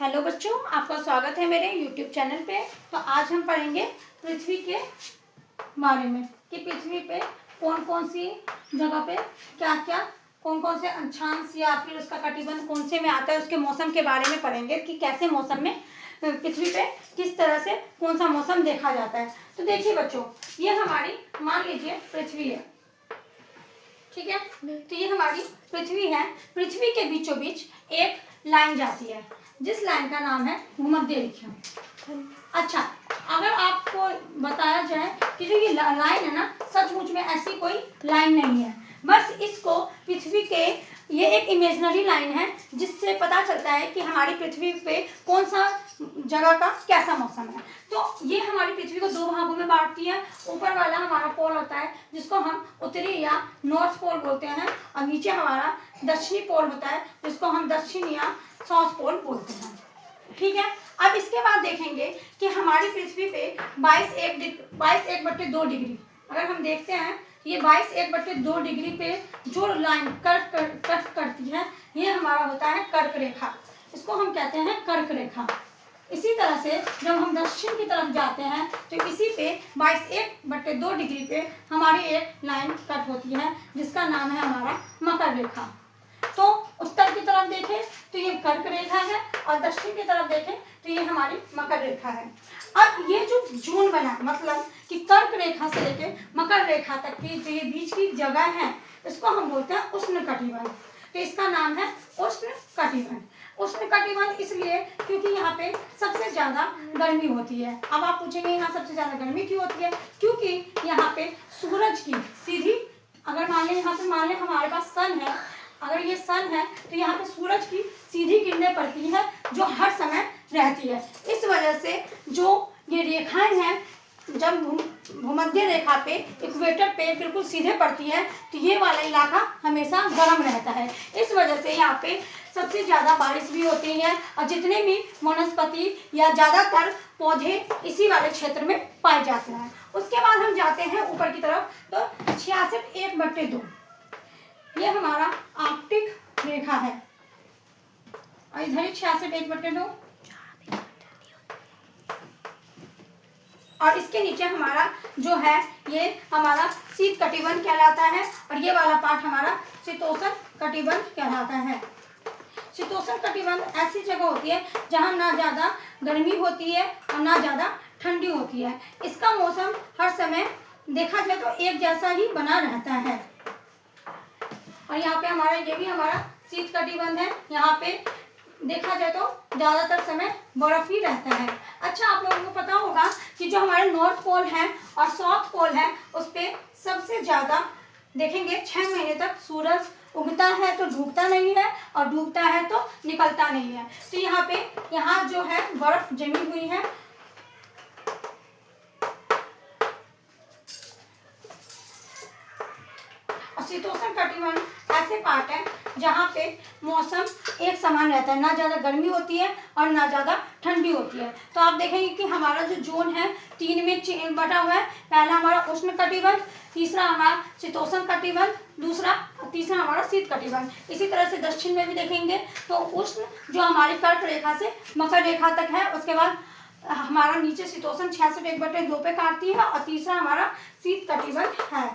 Hello बच्चों, आपका स्वागत है मेरे YouTube चैनल पे। तो आज हम पढ़ेंगे पृथ्वी के बारे में कि पृथ्वी पे कौन कौन सी जगह पे क्या क्या कौन कौन से अक्षांश या फिर उसका कटिबंध कौन से में आता है, उसके मौसम के बारे में पढ़ेंगे कि कैसे मौसम में पृथ्वी पे किस तरह से कौन सा मौसम देखा जाता है। तो देखिए बच्चों, ये हमारी मान लीजिए पृथ्वी है, ठीक है। तो ये हमारी पृथ्वी है। पृथ्वी के बीचों बीच एक लाइन जाती है जिस लाइन का नाम है भूमध्य रेखा। अच्छा, अगर आपको बताया जाए कि जो ये लाइन है ना, सचमुच में ऐसी कोई लाइन नहीं है, बस इसको पृथ्वी के ये एक इमेजिनरी लाइन है जिससे पता चलता है कि हमारी पृथ्वी पे कौन सा जगह का कैसा मौसम है। तो ये हमारी पृथ्वी को दो भागों में बांटती है। ऊपर वाला हमारा पोल होता है जिसको हम उत्तरी या नॉर्थ पोल बोलते हैं, और नीचे हमारा दक्षिणी पोल होता है जिसको हम दक्षिण या साउथ पोल बोलते हैं, ठीक है। अब इसके बाद देखेंगे कि हमारी पृथ्वी पे 22.1/2 डिग्री अगर हम देखते हैं, ये 22.1/2 डिग्री पे जो लाइन कट करती है ये हमारा होता है कर्क रेखा। इसको हम कहते हैं कर्क रेखा। इसी तरह से जब हम दक्षिण की तरफ जाते हैं तो इसी पे 22.1/2 डिग्री पे हमारी एक लाइन कट होती है जिसका नाम है हमारा मकर रेखा। तो उत्तर की तरफ देखें तो ये कर्क रेखा है और दक्षिण की तरफ देखें तो ये हमारी मकर रेखा है। अब ये जो जोन बना, मतलब कि कर्क रेखा से लेके मकर रेखा तक की जो ये बीच की जगह है इसको हम बोलते हैं उष्ण कटिबंध। तो इसका नाम है उष्ण कटिबंध। उष्ण कटिबंध इसलिए क्योंकि यहाँ पे सबसे ज्यादा गर्मी होती है। अब आप पूछेंगे यहाँ सबसे ज्यादा गर्मी क्यों होती है? क्योंकि यहाँ पे सूरज की सीधी, अगर मान लें यहाँ पे मान लें हमारे पास सन है, अगर ये सन है तो यहाँ पे सूरज की सीधी किरणें पड़ती है जो हर समय रहती है। इस वजह से जो ये रेखाएं हैं जब भूमध्य रेखा पे इक्वेटर पे बिल्कुल सीधे पड़ती है तो ये वाला इलाका हमेशा गर्म रहता है। इस वजह से यहाँ पे सबसे ज़्यादा बारिश भी होती है और जितने भी वनस्पति या ज़्यादातर पौधे इसी वाले क्षेत्र में पाए जाते हैं। उसके बाद हम जाते हैं ऊपर की तरफ तो 66.1/2 ये हमारा आर्कटिक रेखा है और इधर ही 66.1/2 और इसके नीचे हमारा जो है ये हमारा शीत कटिबंध कहलाता है और ये वाला पार्ट हमारा शीतोष्ण कटिबंध कहलाता है। शीतोष्ण कटिबंध ऐसी जगह होती है जहाँ ना ज़्यादा गर्मी होती है और ना ज़्यादा ठंडी होती है। इसका मौसम हर समय देखा जाए तो एक जैसा ही बना रहता है। और यहाँ पे हमारा ये भी हमारा शीत कटिबंध है। यहाँ पे देखा जाए तो ज़्यादातर समय बर्फ ही रहता है। अच्छा, आप लोगों को पता होगा कि जो हमारे नॉर्थ पोल है और साउथ पोल है उस पर सबसे ज़्यादा देखेंगे 6 महीने तक सूरज उगता है तो डूबता नहीं है और डूबता है तो निकलता नहीं है। तो यहाँ जो है बर्फ जमी हुई है। और शीतोष्ण कटिबंध ऐसे पार्ट है जहाँ पे मौसम एक समान रहता है, ना ज़्यादा गर्मी होती है और ना ज़्यादा ठंडी होती है। तो आप देखेंगे कि हमारा जो जोन है 3 में बटा हुआ है। पहला हमारा उष्ण कटिबंध, तीसरा हमारा शीतोष्ण कटिबंध, तीसरा हमारा शीत कटिबंध। इसी तरह से दक्षिण में भी देखेंगे तो उष्ण जो हमारी कर्क रेखा से मकर रेखा तक है, उसके बाद हमारा नीचे शीतोष्ण 66.1/2 पे काटती है और तीसरा हमारा शीत कटिबंध है।